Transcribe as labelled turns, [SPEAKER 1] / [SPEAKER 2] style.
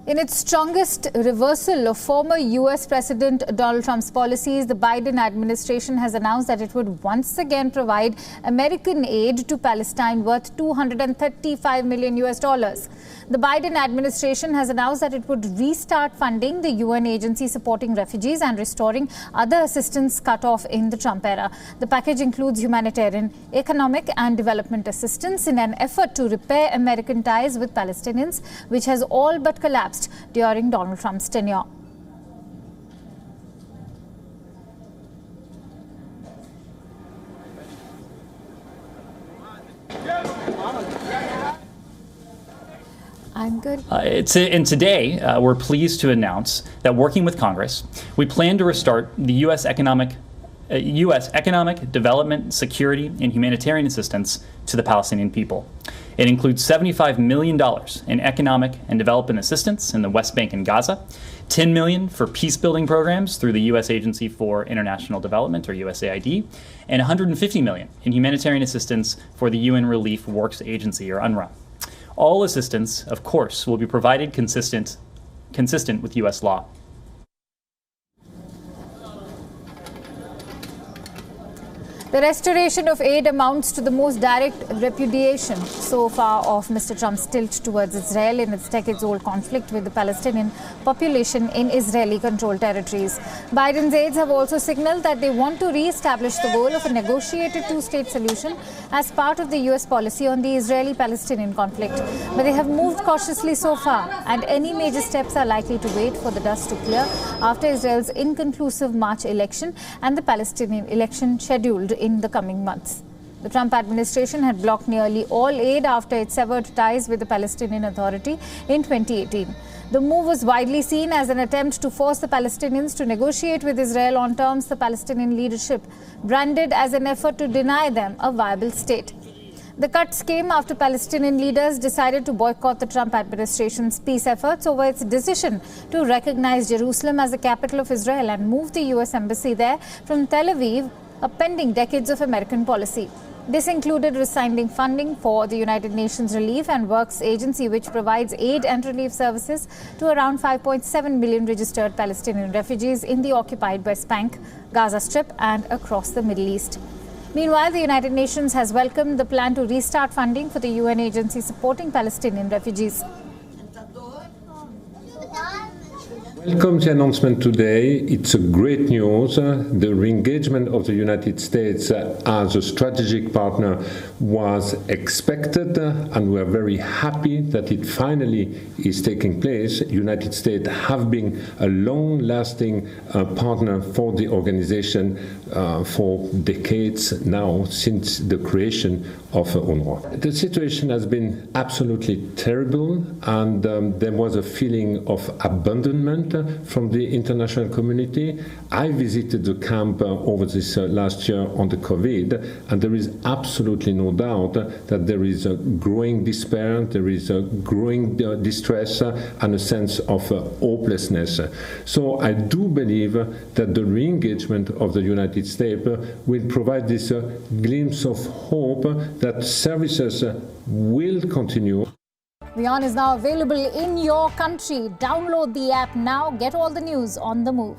[SPEAKER 1] In its strongest reversal of former U.S. President Donald Trump's policies, the Biden administration has announced that it would once again provide American aid to Palestine worth $235 million. The Biden administration has announced that it would restart funding the UN agency supporting refugees and restoring other assistance cut off in the Trump era. The package includes humanitarian, economic and development assistance in an effort to repair American ties with Palestinians, which has all but collapsed during Donald Trump's tenure. I'm good.
[SPEAKER 2] And today, we're pleased to announce that working with Congress, we plan to restart the U.S. economic development, security, and humanitarian assistance to the Palestinian people. It includes $75 million in economic and development assistance in the West Bank and Gaza, $10 million for peace-building programs through the U.S. Agency for International Development, or USAID, and $150 million in humanitarian assistance for the UN Relief Works Agency, or UNRWA. All assistance, of course, will be provided consistent with U.S. law.
[SPEAKER 1] The restoration of aid amounts to the most direct repudiation so far of Mr. Trump's tilt towards Israel in its decades-old conflict with the Palestinian population in Israeli-controlled territories. Biden's aides have also signaled that they want to re-establish the goal of a negotiated two-state solution as part of the U.S. policy on the Israeli-Palestinian conflict. But they have moved cautiously so far, and any major steps are likely to wait for the dust to clear after Israel's inconclusive March election and the Palestinian election scheduled in the coming months. The Trump administration had blocked nearly all aid after it severed ties with the Palestinian Authority in 2018. The move was widely seen as an attempt to force the Palestinians to negotiate with Israel on terms the Palestinian leadership branded as an effort to deny them a viable state. The cuts came after Palestinian leaders decided to boycott the Trump administration's peace efforts over its decision to recognize Jerusalem as the capital of Israel and move the U.S. embassy there from Tel Aviv, pending decades of American policy. This included rescinding funding for the United Nations Relief and Works Agency, which provides aid and relief services to around 5.7 million registered Palestinian refugees in the occupied West Bank, Gaza Strip and across the Middle East. Meanwhile, the United Nations has welcomed the plan to restart funding for the UN agency supporting Palestinian refugees.
[SPEAKER 3] Welcome the announcement today. It's a great news. The re-engagement of the United States as a strategic partner was expected, and we are very happy that it finally is taking place. United States have been a long-lasting partner for the organization for decades now, since the creation of UNRWA. The situation has been absolutely terrible, and there was a feeling of abandonment from the international community. I visited the camp over this last year on the COVID, and there is absolutely no doubt that there is a growing despair, there is a growing distress, and a sense of hopelessness. So I do believe that the re-engagement of the United States will provide this glimpse of hope that services will continue.
[SPEAKER 1] WION is now available in your country. Download the app now. Get all the news on the move.